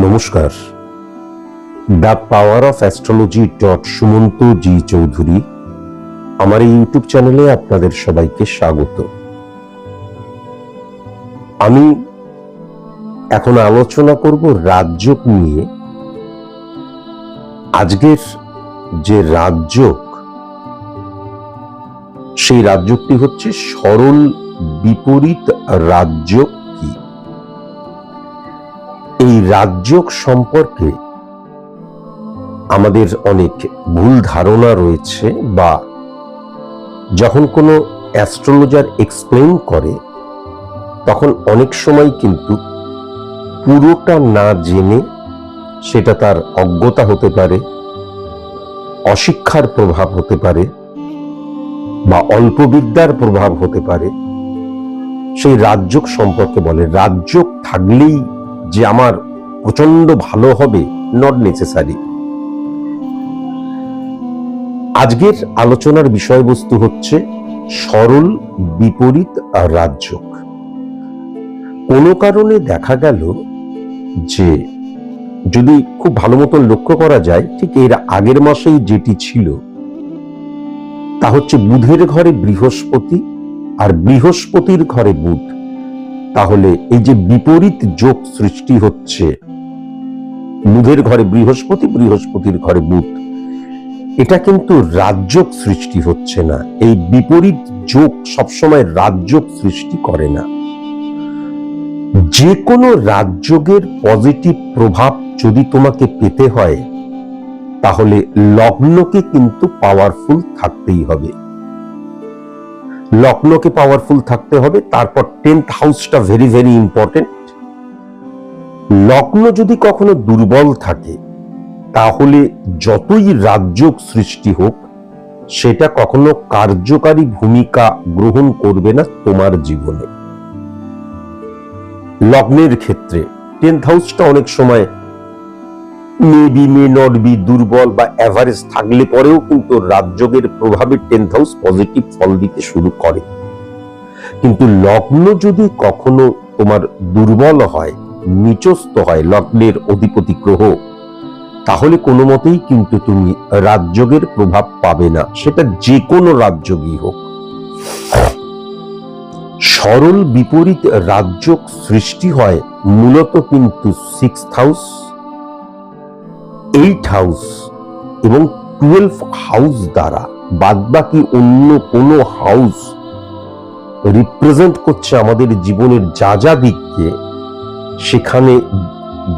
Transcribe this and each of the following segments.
নমস্কার। The power of astrology Sumanta G Chowdhury আমার এই ইউটিউব চ্যানেলে আপনাদের সবাইকে স্বাগত। আমি এখন আলোচনা করব রাজযোগ নিয়ে। আজকের যে রাজযোগ, সেই রাজযোগটি হচ্ছে সরল বিপরীত রাজযোগ। কি এই রাজযোগ সম্পর্কে আমাদের অনেক ভুল ধারণা রয়েছে, বা যখন কোনো অ্যাস্ট্রোলজার এক্সপ্লেইন করে তখন অনেক সময় কিন্তু পুরোটা না জেনে, সেটা তার অজ্ঞতা হতে পারে, অশিক্ষার প্রভাব হতে পারে, বা অল্প বিদ্যার প্রভাব হতে পারে, সেই রাজযোগ সম্পর্কে বলে। রাজযোগ থাকলেই যে আমার প্রচন্ড ভালো হবে, নট নেসেসারি। আজকের আলোচনার বিষয়বস্তু হচ্ছে সরল বিপরীত রাজযোগ। কোনো কারণে দেখা গেল যে, যদি খুব ভালো মতন লক্ষ্য করা যায়, ঠিক এর আগের মাসেই যেটি ছিল তা হচ্ছে বুধের ঘরে বৃহস্পতি আর বৃহস্পতির ঘরে বুধ। তাহলে এই যে বিপরীত যোগ সৃষ্টি হচ্ছে, বুধের ঘরে বৃহস্পতি, বৃহস্পতির ঘরে বুধ, এটা কিন্তু রাজযোগ সৃষ্টি হচ্ছে না। এই বিপরীত যোগ সবসময় রাজযোগ সৃষ্টি করে না। যে কোনো রাজযোগের পজিটিভ প্রভাব যদি তোমাকে পেতে হয়, তাহলে লগ্নকে কিন্তু পাওয়ারফুল থাকতেই হবে। লগ্নকে পাওয়ারফুল থাকতে হবে। তারপর 10th হাউসটা ভেরি ভেরি ইম্পর্টেন্ট। লগ্ন যদি কখনো দুর্বল থাকে, তাহলে যতই রাজযোগ সৃষ্টি হোক, সেটা কখনো কার্যকারী ভূমিকা গ্রহণ করবে না তোমার জীবনে। লগ্নের ক্ষেত্রে 10th হাউসটা অনেক সময় মেবি মে নট বি দুর্বল বা এভারেজ থাকলে পরেও কিন্তু রাজযোগের প্রভাবে 10th হাউস পজিটিভ ফল দিতে শুরু করে। কিন্তু লগ্ন যদি কখনো তোমার দুর্বল হয়, নিচস্থ হয়, লগ্নের অধিপতি গ্রহ, তাহলে কোনো মতেই কিন্তু তুমি রাজযোগের প্রভাব পাবে না, সেটা যে কোনো রাজযোগই হোক। সরল বিপরীত রাজযোগ সৃষ্টি হয় মূলত কিন্তু 6th হাউস, 8th হাউস এবং 12th হাউস দ্বারা। বাদবাকি অন্য কোনো হাউস রিপ্রেজেন্ট করছে আমাদের জীবনের যা যা দিককে। সেখানে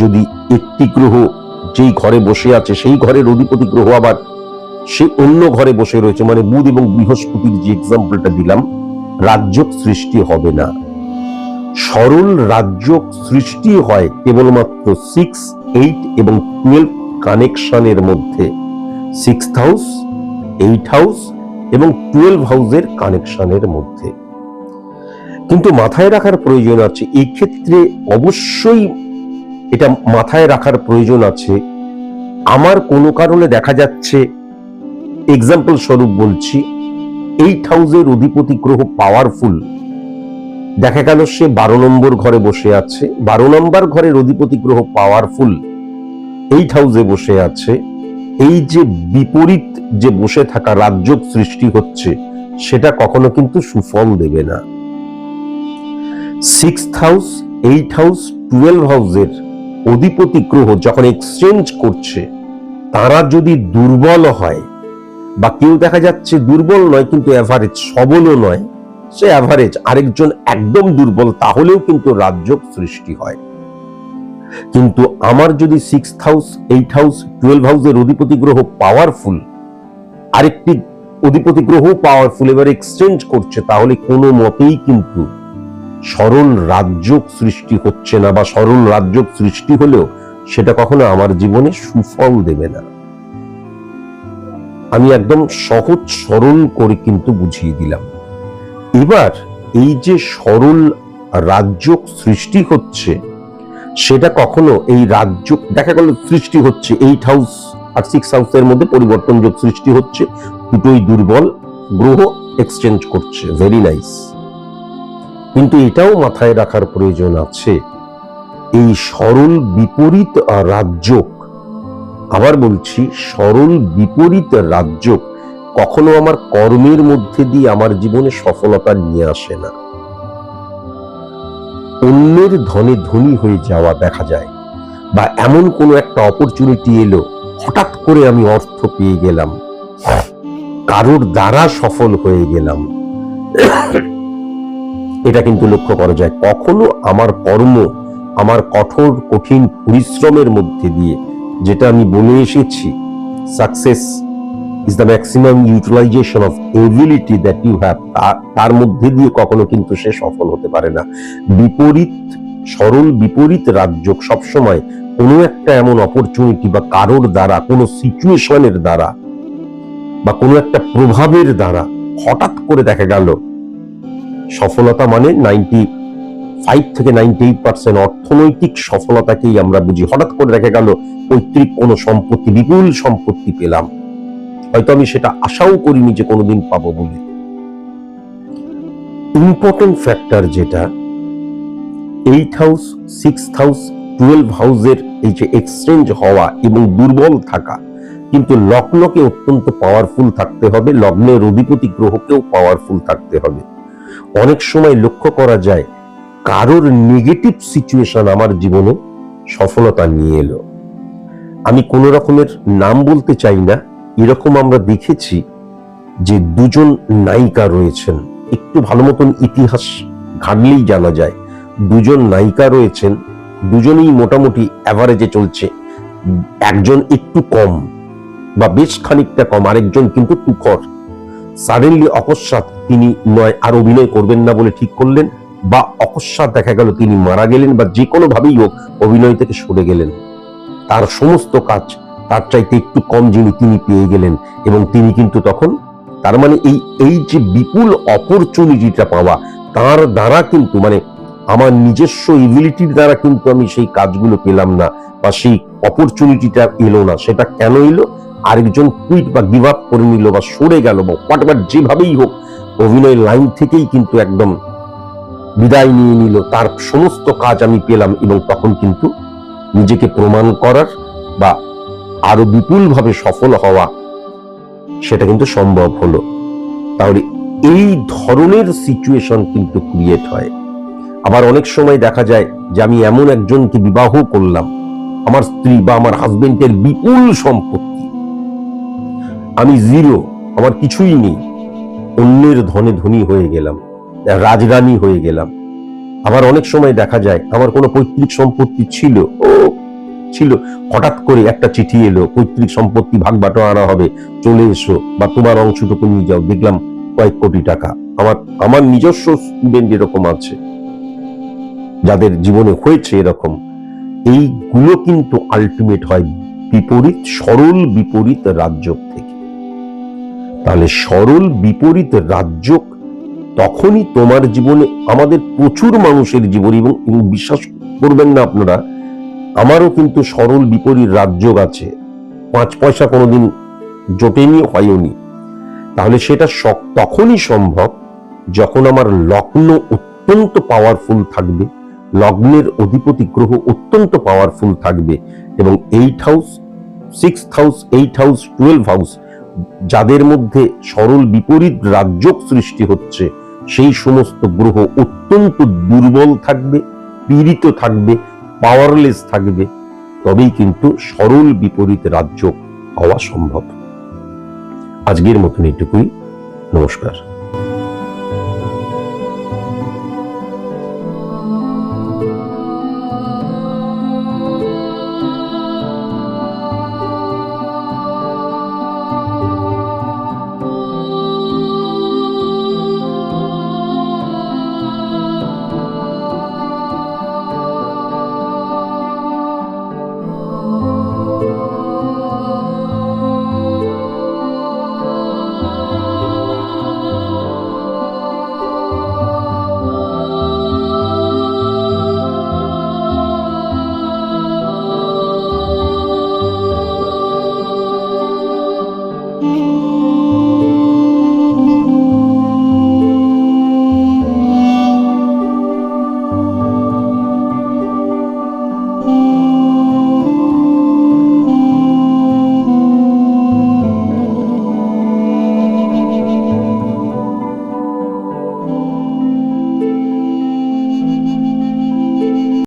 যদি একটি গ্রহ যেই ঘরে বসে আছে, সেই ঘরের অধিপতি গ্রহ আবার সে অন্য ঘরে বসে রয়েছে, মানে বুধ এবং বৃহস্পতির যে এক্সাম্পলটা দিলাম, রাজযোগ সৃষ্টি হবে না। সরল রাজযোগ সৃষ্টি হয় কেবলমাত্র 6, 8 এবং 12 কানেকশনের মধ্যে। 6th হাউস, 8th হাউস এবং 12 হাউসের কানেকশনের মধ্যে। কিন্তু মাথায় রাখার প্রয়োজন আছে, এই ক্ষেত্রে অবশ্যই এটা মাথায় রাখার প্রয়োজন আছে, আমার কোনো কারণে দেখা যাচ্ছে, এক্সাম্পল স্বরূপ বলছি, 8th হাউসের অধিপতি গ্রহ পাওয়ারফুল, দেখা গেল সে 12 নম্বর ঘরে বসে আছে, 12 নম্বর ঘরের অধিপতি গ্রহ পাওয়ারফুল, 8th হাউসে বসে আছে। এই যে বিপরীত যে বসে থাকা রাজযোগ সৃষ্টি হচ্ছে, সেটা কখনো কিন্তু সুফল দেবে না। 6th হাউস, 8th হাউস, 12 হাউসের অধিপতি গ্রহ যখন এক্সচেঞ্জ করছে, তারা যদি দুর্বল হয়, বা কেউ দেখা যাচ্ছে দুর্বল নয় কিন্তু এভারেজ, সবলও নয়, সে এভারেজ, আরেকজন একদম দুর্বল, তাহলেও কিন্তু রাজযোগ সৃষ্টি হয়। কিন্তু আমার যদি 6th হাউস, 8th হাউস, 12 হাউসের অধিপতি গ্রহ পাওয়ারফুল, আরেকটি অধিপতি গ্রহ পাওয়ারফুল, এবার এক্সচেঞ্জ করছে, তাহলে কোনো মতেই কিন্তু সরল রাজযোগ সৃষ্টি হচ্ছে না, বা সরল রাজযোগ সৃষ্টি হলেও সেটা কখনো আমার জীবনে সুফল দেবে না। আমি একদম সহজ সরল করে কিন্তু বুঝিয়ে দিলাম। এবার এই যে সরল রাজযোগ সৃষ্টি হচ্ছে, সেটা কখনো এই রাজযোগ দেখা গেল সৃষ্টি হচ্ছে 8th হাউস আর 6th হাউসের মধ্যে পরিবর্তন যোগ সৃষ্টি হচ্ছে, দুটোই দুর্বল গ্রহ এক্সচেঞ্জ করছে, ভেরি নাইস। কিন্তু এটাও মাথায় রাখার প্রয়োজন আছে এই সরল বিপরীত রাজযোগ, আবার বলছি সরল বিপরীত রাজযোগ কখনো আমার কর্মের মধ্যে দিয়ে আমার জীবনে সফলতা নিয়ে আসে না। অন্যের ধনে ধনী হয়ে যাওয়া দেখা যায়, বা এমন কোনো একটা অপরচুনিটি এলো, হঠাৎ করে আমি অর্থ পেয়ে গেলাম, কারোর দ্বারা সফল হয়ে গেলাম, এটা কিন্তু লক্ষ্য করা যায়। কখনো আমার কর্ম, আমার কঠোর কঠিন পরিশ্রমের মধ্যে দিয়ে, যেটা আমি বলে এসেছি, success is the maximum utilization of ability that you have, তার মধ্যে দিয়ে কখনো কিন্তু সে সফল হতে পারে না। বিপরীত, সরল বিপরীত রাজযোগ সবসময় কোনো একটা এমন অপরচুনিটি বা কারোর দ্বারা, কোনো সিচুয়েশনের দ্বারা বা কোনো একটা প্রভাবের দ্বারা হঠাৎ করে দেখা গেল সফলতা, মানে 95 থেকে 98% অর্থনৈতিক সফলতাকেই আমরা বুঝি। হঠাৎ করে দেখা গেল পৈতৃক কোনো সম্পত্তি, বিপুল সম্পত্তি পেলাম, হয়তো আমি সেটা আশাও করিনি যে কোনোদিন পাবো বলে। ইম্পর্টেন্ট ফ্যাক্টর যেটা 8 হাউস, 6 হাউস, 12 হাউসের এই যে এক্সচেঞ্জ হওয়া এবং দুর্বল থাকা, কিন্তু লগ্নকে অত্যন্ত পাওয়ারফুল থাকতে হবে, লগ্নের অধিপতি গ্রহকেও পাওয়ারফুল থাকতে হবে। অনেক সময় লক্ষ্য করা যায় কারোর নেগেটিভ সিচুয়েশন আমার জীবনে সফলতা নিয়ে এলো। আমি কোন রকমের নাম বলতে চাই না, এরকম আমরা দেখেছি যে দুজন নায়িকা রয়েছেন, একটু ভালো মতন ইতিহাস ঘাটলেই জানা যায়, দুজন নায়িকা রয়েছেন, দুজনেই মোটামুটি অ্যাভারেজে চলছে, একজন একটু কম বা বেশ খানিকটা কম, আরেকজন কিন্তু তুখর। সাডেনলি অকস্মাৎ তিনি নয় আর অভিনয় করবেন না বলে ঠিক করলেন, বা অকস্মাৎ দেখা গেল তিনি মারা গেলেন, বা যে কোনো ভাবেই হোক অভিনয় থেকে সরে গেলেন। তার সমস্ত কাজ তার চাইতে একটু কম যিনি, তিনি পেয়ে গেলেন, এবং তিনি কিন্তু তখন, তার মানে এই যে বিপুল অপরচুনিটিটা পাওয়া, তার দ্বারা কিন্তু, মানে আমার নিজস্ব এবিলিটির দ্বারা কিন্তু আমি সেই কাজগুলো পেলাম না, বা সেই অপরচুনিটিটা এলো না। সেটা কেন এলো? আরেকজন কুইট বা গিভ আপ করে নিল, বা সরে গেল, বা হোয়াটএভার, যেভাবেই হোক অভিনয় লাইন থেকেই কিন্তু একদম বিদায় নিয়ে নিল। তার সমস্ত কাজ আমি পেলাম, এবং তখন কিন্তু নিজেকে প্রমাণ করার বা আরো বিপুল ভাবে সফল হওয়া, সেটা কিন্তু সম্ভব হলো। তাহলে এই ধরনের সিচুয়েশন কিন্তু ক্রিয়েট হয়। আবার অনেক সময় দেখা যায় যে আমি এমন একজনকে বিবাহ করলাম, আমার স্ত্রী বা আমার হাজবেন্ডের বিপুল সম্পত্তি, আমি জিরো, আমার কিছুই নেই, অন্যের ধনে ধনী হয়ে গেলাম, রাজরানী হয়ে গেলাম। আবার অনেক সময় দেখা যায় আমার কোনো পৈতৃক সম্পত্তি ছিল, হঠাৎ করে একটা চিঠি এলো, পৈতৃক সম্পত্তি ভাগ বাটোয়ারা হবে, চলে এসো, বা তোমার অংশটুকু নিয়ে যাও, দেখলাম কয়েক কোটি টাকা। আমার নিজস্ব স্টুডেন্ট এরকম আছে, যাদের জীবনে হয়েছে এরকম। এইগুলো কিন্তু আলটিমেট হয় বিপরীত, সরল বিপরীত রাজযোগ থেকে। তাহলে সরল বিপরীত রাজযোগ তখনই তোমার জীবনে, আমাদের প্রচুর মানুষের জীবন, এবং বিশ্বাস করবেন না আপনারা, আমারও কিন্তু সরল বিপরীত রাজযোগ আছে, 5 পয়সা কোনোদিন জোটেনি, হয়নি। তাহলে সেটা তখনই সম্ভব যখন আমার লগ্ন অত্যন্ত পাওয়ারফুল থাকবে, লগ্নের অধিপতি গ্রহ অত্যন্ত পাওয়ারফুল থাকবে, এবং 8 হাউস, 6 হাউস, 8 হাউস, 12 হাউস, যাদের মধ্যে সরল বিপরীত রাজযোগ সৃষ্টি হচ্ছে, সেই সমস্ত গ্রহ অত্যন্ত দুর্বল থাকবে, পীড়িত থাকবে, পাওয়ারলেস থাকবে, তবেই কিন্তু সরল বিপরীত রাজযোগ হওয়া সম্ভব। আজকের মতন এটুকুই। নমস্কার।